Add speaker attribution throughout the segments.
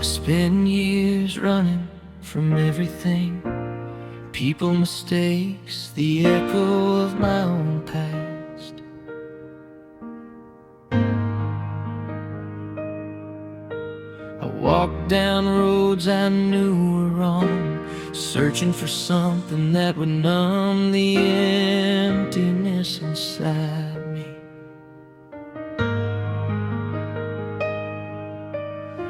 Speaker 1: Spend years running from everything, people, mistakes, the echo of my own past. I walked down roads I knew were wrong, searching for something that would numb the emptiness inside me.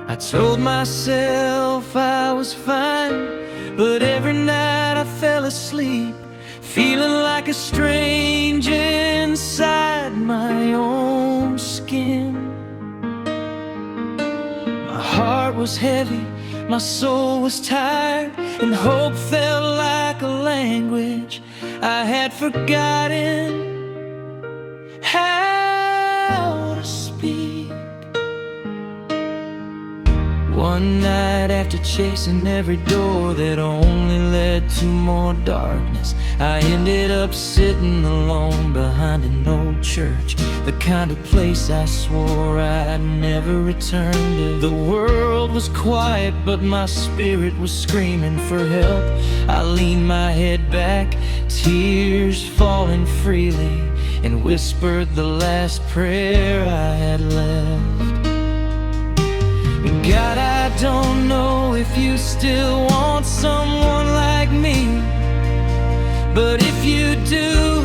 Speaker 1: I told myself I was fine, but every night I fell asleep feeling like a stranger inside my own skin. My heart was heavy, my soul was tired, and hope felt like a language I had forgotten how to speak. One night, after chasing every door that only led to more darkness, I ended up sitting alone behind an old church, the kind of place I swore I'd never return to. The world was quiet, but my spirit was screaming for help. I leaned my head back, tears falling freely, and whispered the last prayer I had left. God, I don't know if you still want someone like me, but if you do,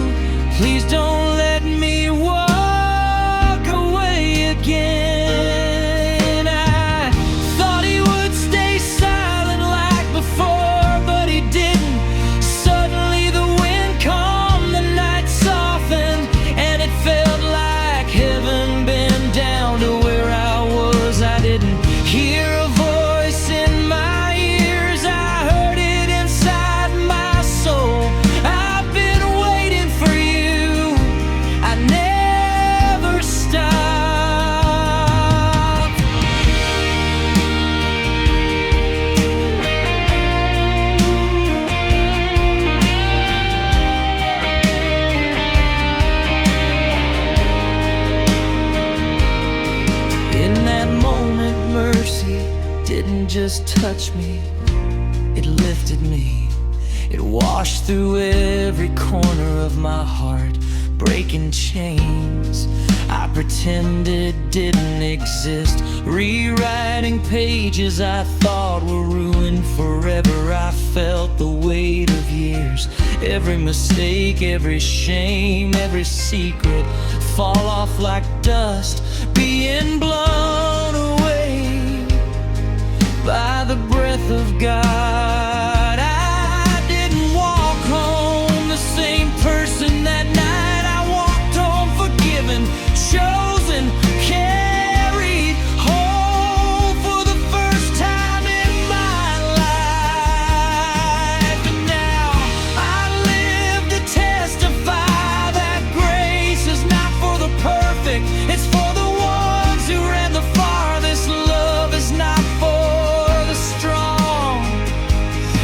Speaker 1: please don't let me walk away again. I thought he would stay silent like before, but he didn't. Suddenly the wind calmed, the night softened, and it felt like heaven bent down to where I was. I didn't hear a voice in my ears, I heard it inside my soul. I've been waiting for you, I never stop. In that moment, mercy didn't just touch me, it lifted me. It washed through every corner of my heart, breaking chains I pretended didn't exist, rewriting pages I thought were ruined forever. I felt the weight of years, every mistake, every shame, every secret fall off like dust, being blown away by the breath of God. I didn't walk home the same person that night. I walked home forgiven, chosen, carried home for the first time in my life. And now I live to testify that grace is not for the perfect, it's for the ones who ran the farthest. Love is not for the strong,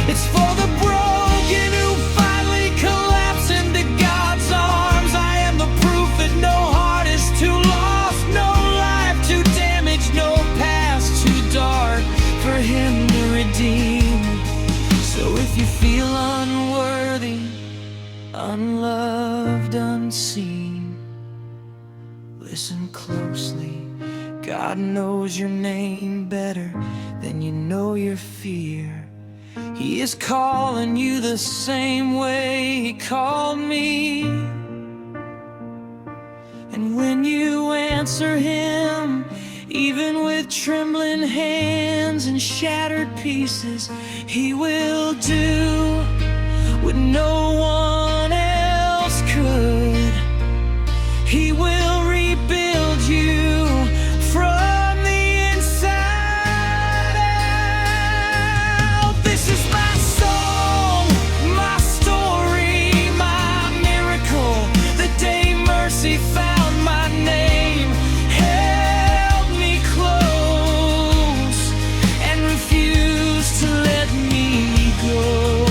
Speaker 1: it's for the broken who finally collapse into God's arms. I am the proof that no heart is too lost, no life too damaged, no past too dark for him to redeem. So if you feel unworthy, unloved, unseen, listen closely. God knows your name better than you know your fear. He is calling you the same way he called me. And when you answer him, even with trembling hands and shattered pieces, he will do what no one else could. He will rebuild you from the inside out. This is my song, my story, my miracle. The day mercy found my name, held me close, and refused to let me go.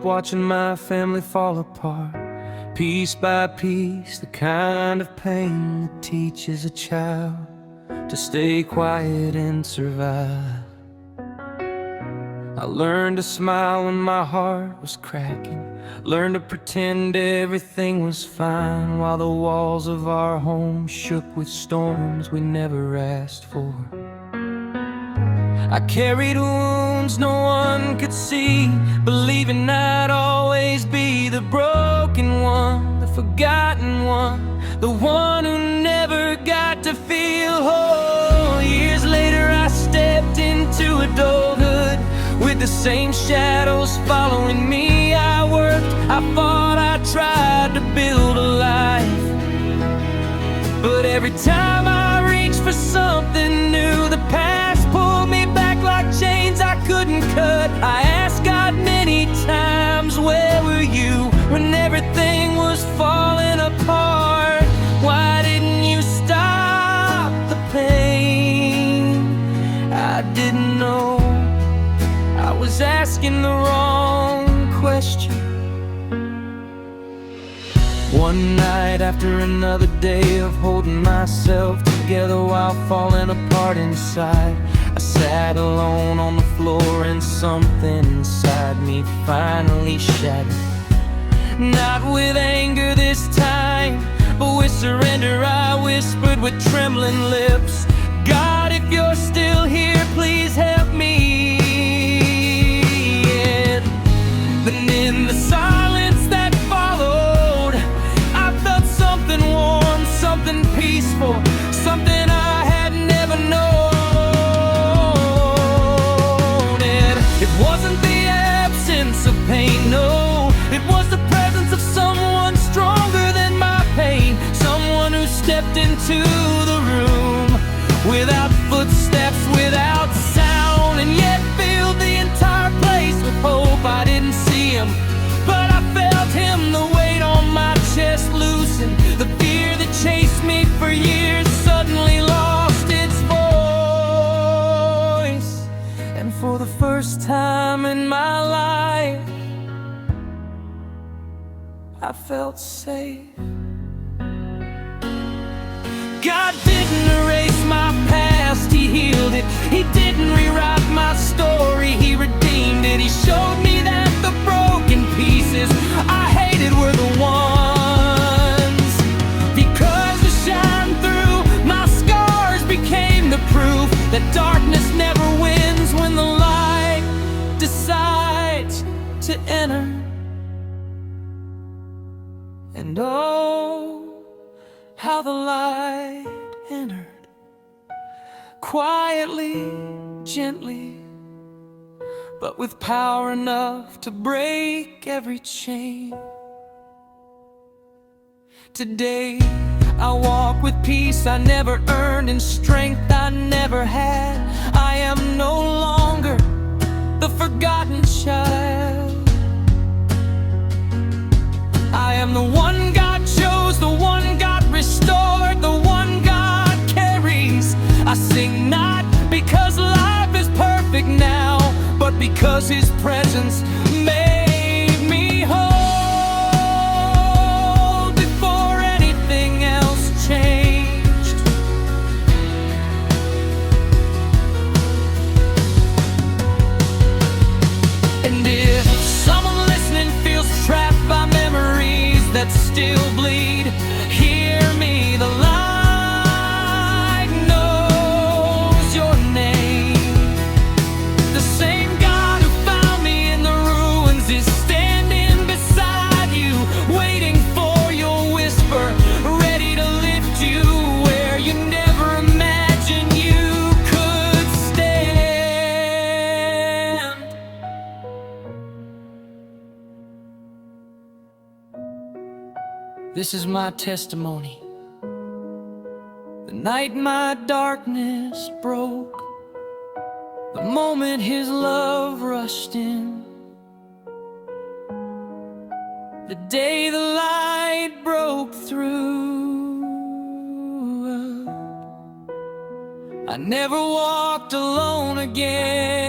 Speaker 1: up watching my family fall apart, piece by piece, the kind of pain that teaches a child to stay quiet and survive. I learned to smile when my heart was cracking, learned to pretend everything was fine, while the walls of our home shook with storms we never asked for. I carried wounds no one could see, believing I'd always be the broken one, the forgotten one, the one who never got to feel whole. Years later I stepped into adulthood with the same shadows following me. I worked, I fought, I tried to build a life, but every time I reached for something new, the past pulled me back like chains I couldn't cut. I asked God many times, where were you when everything was falling apart? Why didn't you stop the pain? I didn't know I was asking the wrong question. One night after another day of holding myself together while falling apart inside, I sat alone on the floor and something inside me finally shattered. Not with anger this time, but with surrender. I whispered with trembling lips, God, if you're still here, please help me. Then in the silence that followed, I felt something warm, something peaceful, something I had never known. It wasn't the absence of pain, no, it was the presence of someone stronger than my pain, someone who stepped into the room without footsteps, without sound, and yet filled the entire place with hope. I didn't see him, but I felt him. The weight on my chest loosened. The fear that chased me for years suddenly lost its voice. And for the first time in my life, I felt safe. God didn't erase my past, He healed it. He didn't rewrite my story, He redeemed it. He showed me that the broken pieces I hated were the ones, because to shine through, my scars became the proof that darkness never wins when the light decides to enter. And oh, how the light entered, quietly, gently, but with power enough to break every chain. Today, I walk with peace I never earned and strength I never had. I am no longer the forgotten child. I am the one God chose, the one God restored, the one God carries. I sing not because life is perfect now, but because His presence made me whole before anything else changed. And if someone listening feels trapped by memories that still bleed, hear me, the light knows your name. The same God who found me in the ruins is standing beside you, waiting for your whisper, ready to lift you where you never imagined you could stand. This is my testimony. The night my darkness broke, the moment His love rushed in, the day the light broke through. I never walked alone again.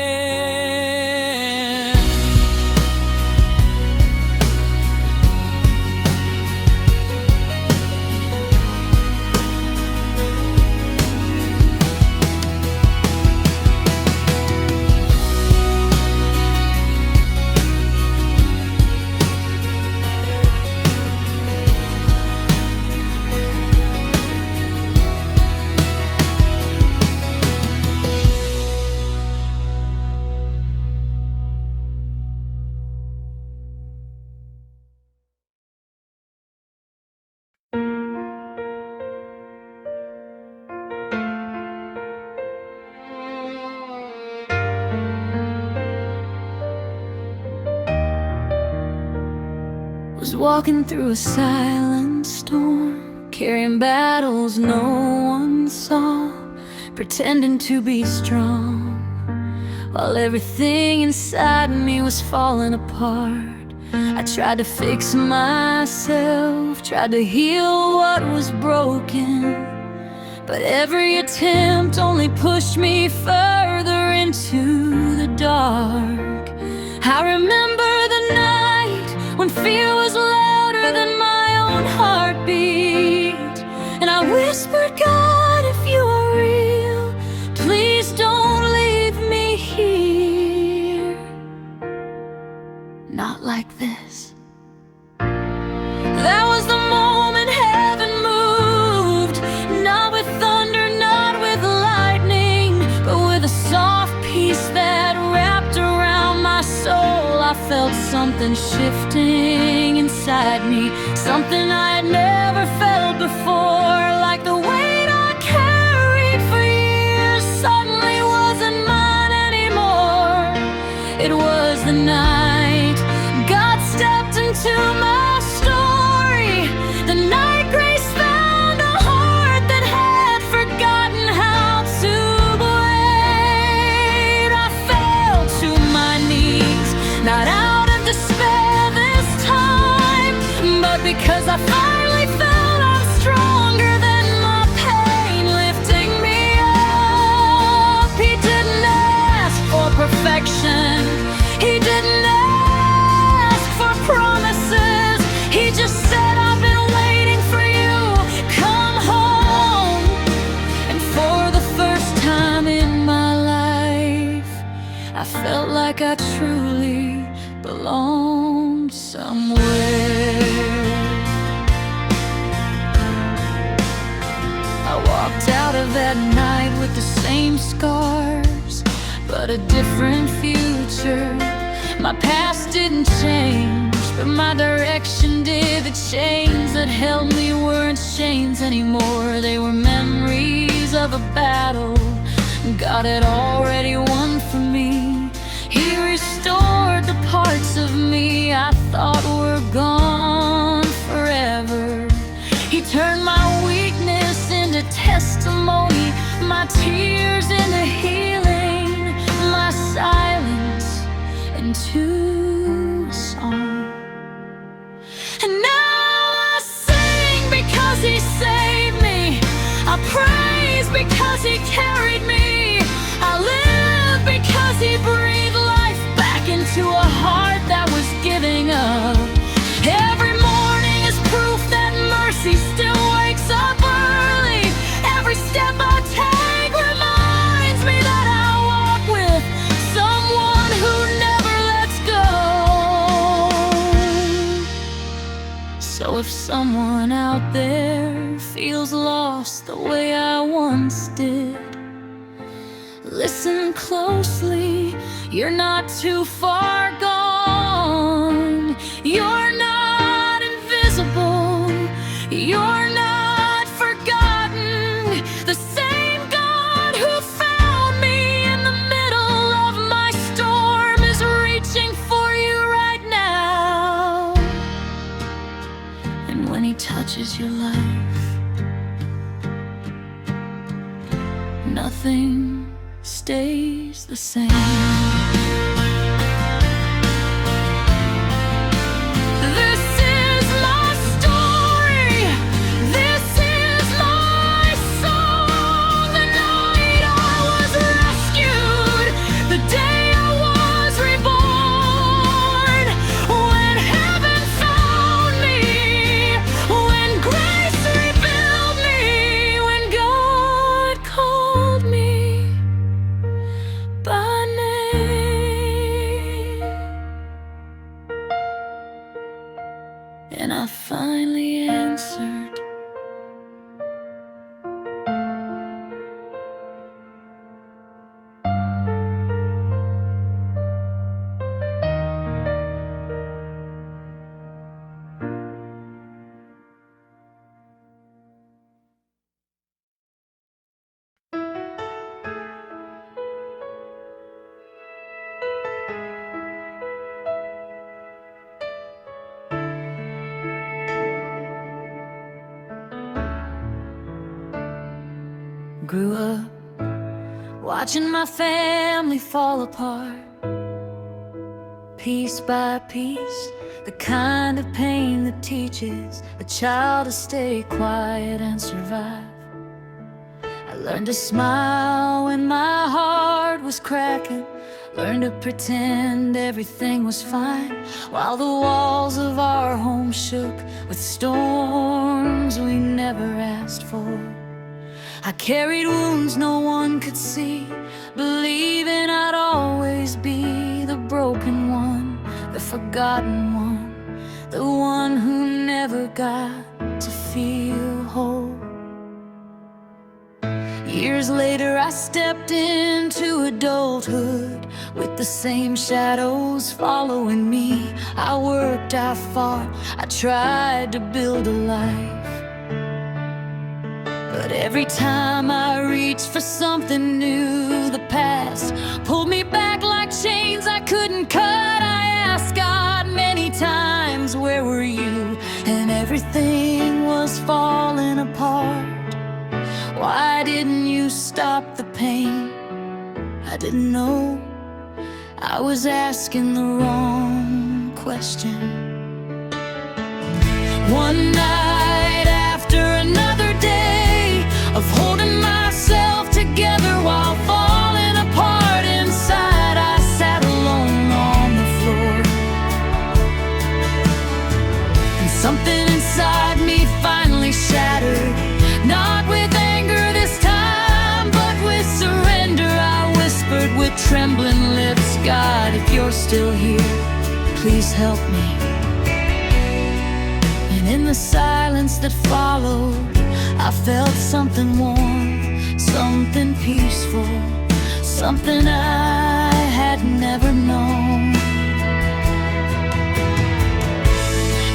Speaker 1: walking through a silent storm, carrying battles no one saw, pretending to be strong, while everything inside me was falling apart. I tried to fix myself, tried to heal what was broken, but every attempt only pushed me further into the dark. I remember the night when fear was louder than my own heartbeat, and I whispered, God, if you are real, please don't leave me here. Not like this. That was the moment heaven moved, not with thunder, not with lightning, but with a soft peace that wrapped around my soul. I felt something shifting inside me, something I had never felt before, like the weight I carried for years suddenly wasn't mine anymore. It was the night God stepped into my story, the night grace found a heart that had forgotten how to wait. I fell to my knees, not out of despair this time, but because I finally felt I'm stronger than my pain, lifting me up. He didn't ask for perfection, he didn't ask for promises, he just said, I've been waiting for you, come home. And for the first time in my life, I felt like I truly belonged somewhere. I walked out of that night with the same scars, but a different future. My past didn't change, but my direction did. The chains that held me weren't chains anymore. They were memories of a battle God had already won for me. He restored the parts of me I thought were gone forever. He turned my weakness into testimony, my tears into healing, my silence into a song. And now I sing because he saved me, I praise because he carried me, I live because he breathed life back into a heart that was giving up. Every morning is proof that mercy still wakes up early. Every step I take reminds me that I walk with someone who never lets go. So if someone out there feels lost the way I once did, listen closely, you're not too far gone. You're not invisible, you're not forgotten. The same God who found me in the middle of my storm is reaching for you right now. And when he touches your life, nothing stays the same. This is my story, this is my song. The night I was rescued, the day I was reborn, when heaven found me, when grace rebuilt me, when God called me by name, and I finally answered. grew up watching my family fall apart, piece by piece, the kind of pain that teaches a child to stay quiet and survive. I learned to smile when my heart was cracking, learned to pretend everything was fine, while the walls of our home shook with storms we never asked for. I carried wounds no one could see, believing I'd always be the broken one, the forgotten one, the one who never got to feel whole. Years later I stepped into adulthood with the same shadows following me. I worked, I fought, I tried to build a life, but every time I reached for something new, the past pulled me back like chains I couldn't cut. I asked God many times, where were you? And everything was falling apart. Why didn't you stop the pain? I didn't know. I was asking the wrong question. One night after another day of holding myself together while falling apart inside, I sat alone on the floor, and something inside me finally shattered. Not with anger this time, but with surrender. I whispered with trembling lips, God, if you're still here, please help me. And in the silence that followed, I felt something warm, something peaceful, something I had never known.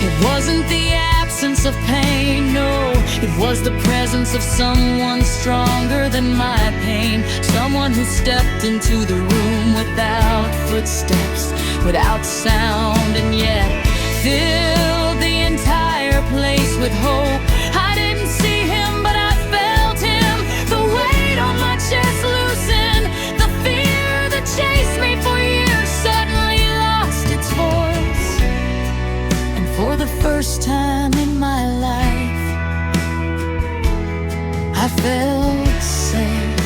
Speaker 1: It wasn't the absence of pain, no, it was the presence of someone stronger than my pain. Someone who stepped into the room without footsteps, without sound, and yet filled the entire place with hope. I didn't see him, but I felt him. The weight on my chest loosened. The fear that chased me for years suddenly lost its voice. And for the first time in my life, I felt safe.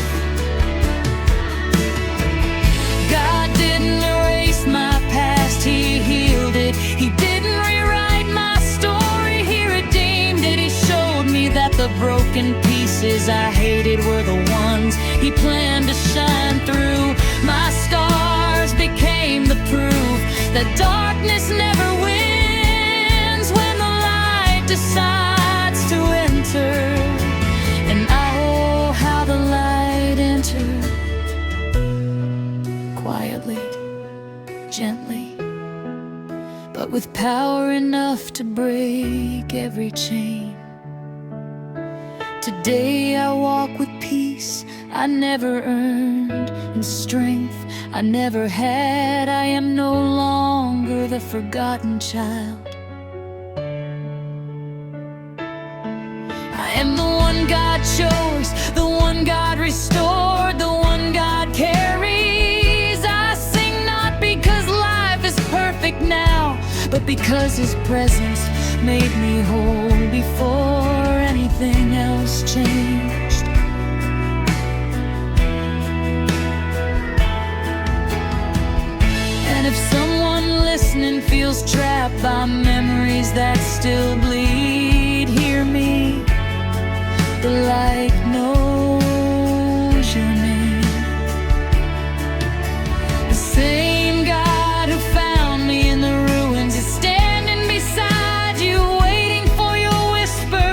Speaker 1: God didn't erase my past, He healed it. He didn't rewrite my story, He redeemed it. He showed me that the broken pieces I hated were the ones He planned to shine through. My scars became the proof that darkness never wins when the light decides to enter. And oh, how the light entered, quietly, gently, but with power enough to break every chain. Today I walk with peace I never earned, and strength I never had. I am no longer the forgotten child. I am the one God chose, the one God restored, the one God carries. I sing not because life is perfect now, but because His presence made me whole before anything else changed. And if someone listening feels trapped by memories that still bleed, hear me. The light knows your name. The same God who found me in the ruins is standing beside you, waiting for your whisper,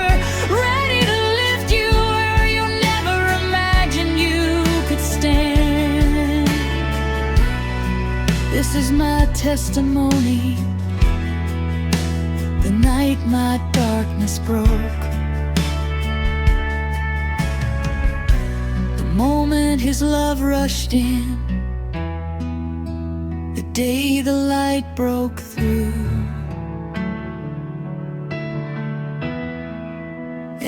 Speaker 1: ready to lift you where you never imagined you could stand. This is my testimony, the night my darkness broke. Moment His love rushed in, the day the light broke through.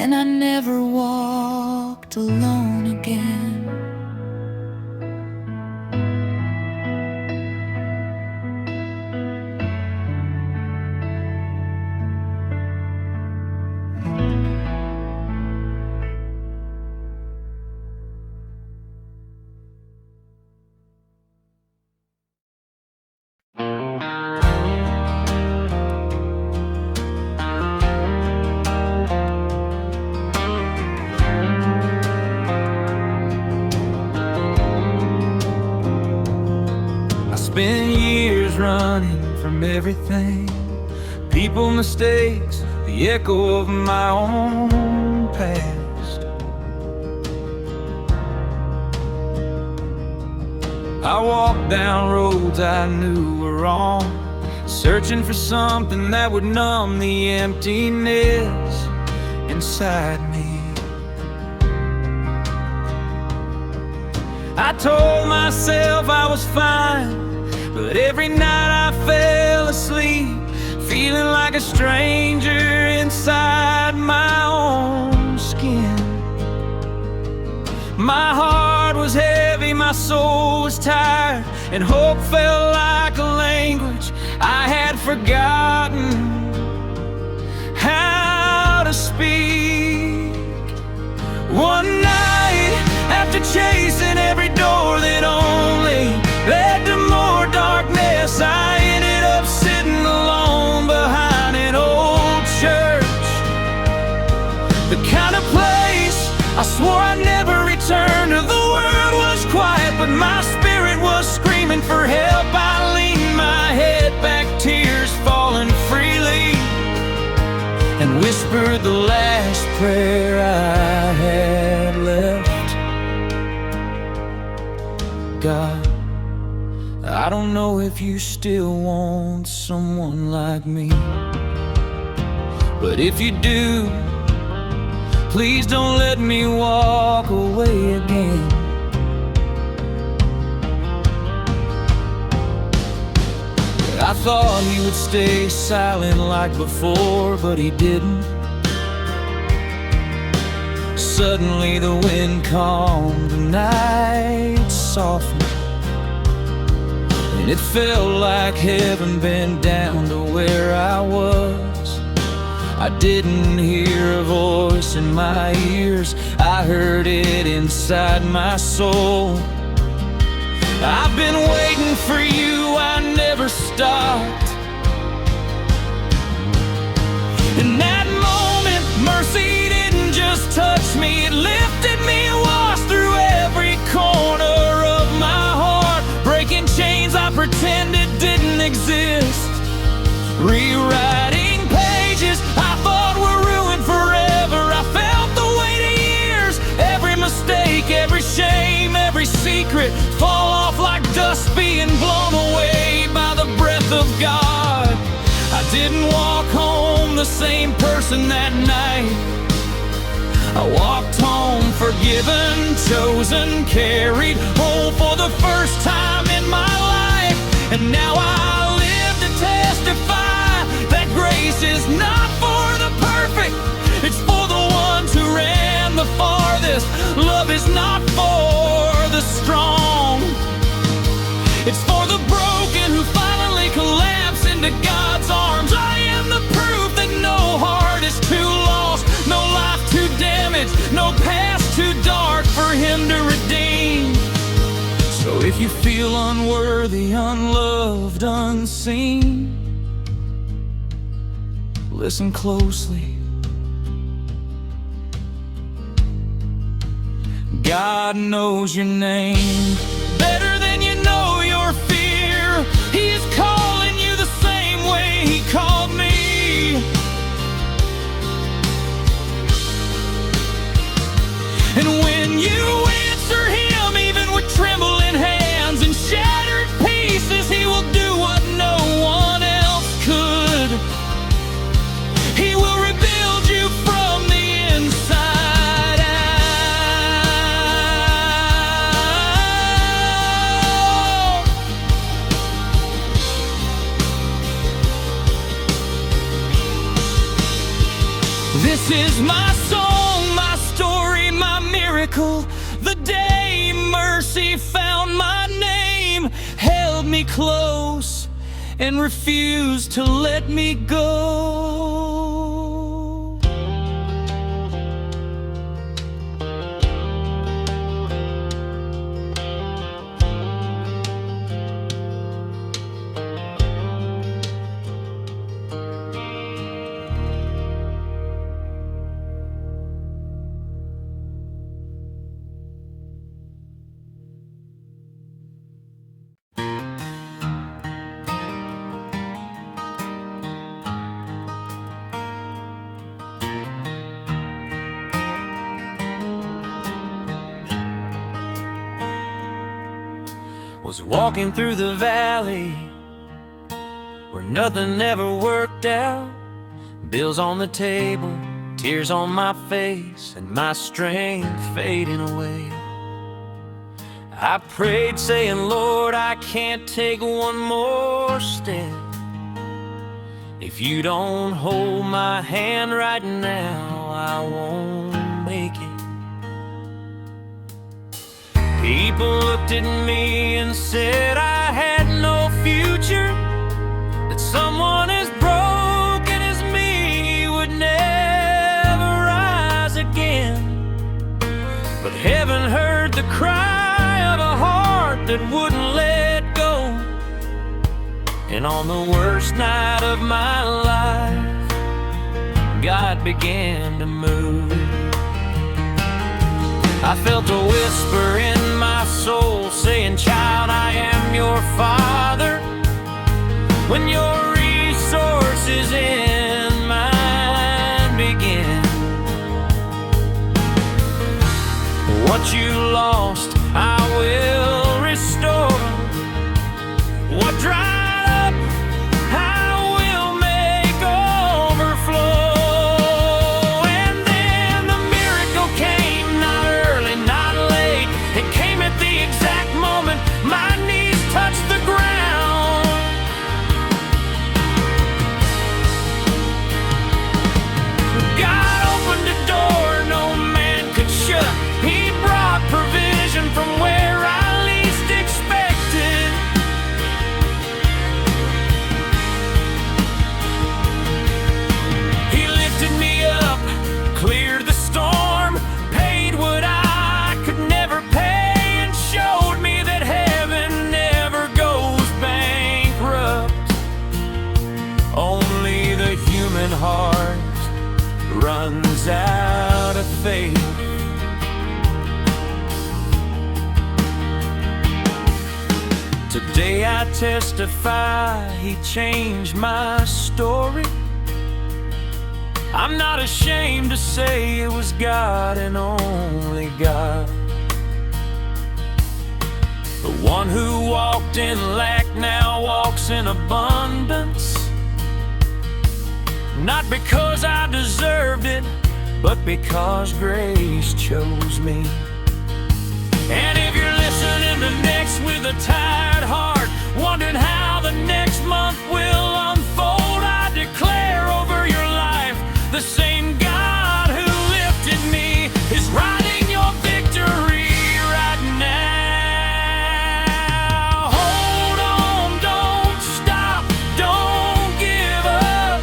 Speaker 1: then I never walked alone again.
Speaker 2: Spent years running from everything, people, mistakes, the echo of my own past. I walked down roads I knew were wrong, searching for something that would numb the emptiness inside me. I told myself I was fine, but every night I fell asleep feeling like a stranger inside my own skin. My heart was heavy, my soul was tired, and hope felt like a language I had forgotten how to speak. One night, after chasing every door that only led to more darkness, I ended up sitting alone behind an old church, the kind of place I swore I'd never return to. The world was quiet, but my spirit was screaming for help. I leaned my head back, tears falling freely, and whispered the last prayer I had left. God, I don't know if you still want someone like me, but if you do, please don't let me walk away again. I thought he would stay silent like before, but he didn't. Suddenly the wind calmed, the night softened, and it felt like heaven bent down to where I was. I didn't hear a voice in my ears, I heard it inside my soul. I've been waiting for you, I never stopped. In that moment, mercy didn't just touch me, it lifted me, washed through every corner of my heart, breaking chains I pretended didn't exist, rewriting pages I thought were ruined forever. I felt the weight of years, every mistake, every shame, every secret fall off like dust being blown away by the breath of God. I didn't walk home the same person that night. I walked home forgiven, chosen, carried home for the first time in my life. And now I live to testify that grace is not for the perfect, it's for the ones who ran the farthest. Love is not for the strong, it's for the broken who finally collapse into God's arms. I am the proof that no heart is too lost, no life too damaged, no past too dark for him to redeem. So if you feel unworthy, unloved, unseen, listen closely. God knows your name better than you know your fear. He is calling you the same way he called me. And when you answer him, even with trembling hands and shattered pieces, he will do what no one else could. He will rebuild you from the inside out. This is my song. miracle, the day mercy found my name, held me close and refused to let me go. Was walking through the valley where nothing ever worked out. Bills on the table, tears on my face, and my strength fading away. I prayed saying, Lord, I can't take one more step if you don't hold my hand right now. I won't make it. People looked at me and said I had no future, that someone as broken as me would never rise again. But heaven heard the cry of a heart that wouldn't let go, and on the worst night of my life, God began to move. I felt a whisper in my soul saying, child, I am your father. When your resources in mine begin, what you lost, I will restore. What dried up, I will make overflow. And then the miracle came, not early, not late. It came at the exact moment my knees touched the ground. God opened a door no man could shut. He brought provision from where I least expected. He lifted me up, cleared the storm, paid what I could never pay, and showed me that heaven never goes bankrupt. Only the human heart runs out of faith. Today I testify He changed my story. I'm not ashamed to say it was God and only God. The one who walked in lack now walks in abundance. Not because I deserved it, but because grace chose me. And if you're listening to next with a tired heart, wondering how the next month will unfold, I declare over your life, the same God who lifted me is writing your victory right now. Hold on, don't stop, don't give up.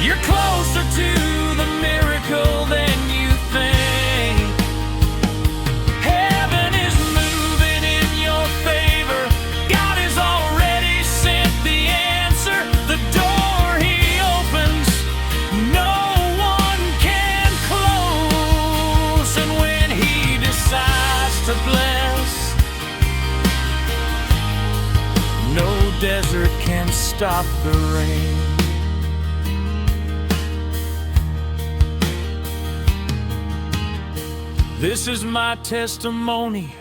Speaker 2: You're closer to the miracle than you think. Heaven is moving in your favor. God has already sent the answer. The door He opens, no one can close. And when He decides to bless, no desert can stop the rain. This is my testimony,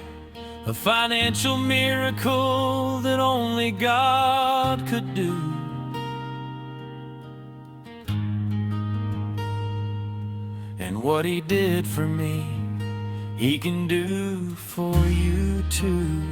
Speaker 2: a financial miracle that only God could do. And what He did for me, He can do for you too.